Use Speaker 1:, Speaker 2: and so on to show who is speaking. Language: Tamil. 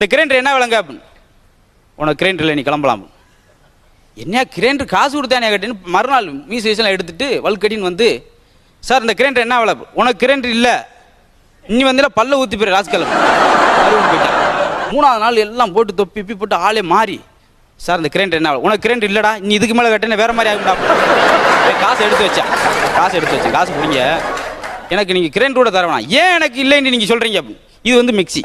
Speaker 1: இந்த கிரைண்டர் என்ன விலங்க அப்படின்னு, உனக்கு கிரைண்டர் இல்லை, நீ கிளம்பலாம். என்ன கிரைண்டர் காசு கொடுத்தானே கேட்டேன்னு மறுநாள் மீஸ் வயசுலாம் எடுத்துட்டு வல்கடின்னு வந்து, சார் இந்த கிரைண்டர் என்ன விலை, உனக்கு கிரைண்டர் இல்லை, இனி வந்து பல்ல ஊற்றி போயிரு ராஸ்கலம் போயிட்டேன். மூணாவது நாள் எல்லாம் போட்டு தொப்பி போட்டு ஆளே மாறி, சார் இந்த கிரைண்டர் என்ன, உனக்கு கிரைண்டர் இல்லைடா, நீ இதுக்கு மேலே கட்டின வேற மாதிரி ஆகும்டா. காசு எடுத்து வச்சேன், காசு பிடிங்க, எனக்கு நீங்கள் கிரைண்டர் கூட தர வேணாம், ஏன் எனக்கு இல்லைன்னு நீங்கள் சொல்கிறீங்க அப்படின்னு. இது வந்து மிக்சி.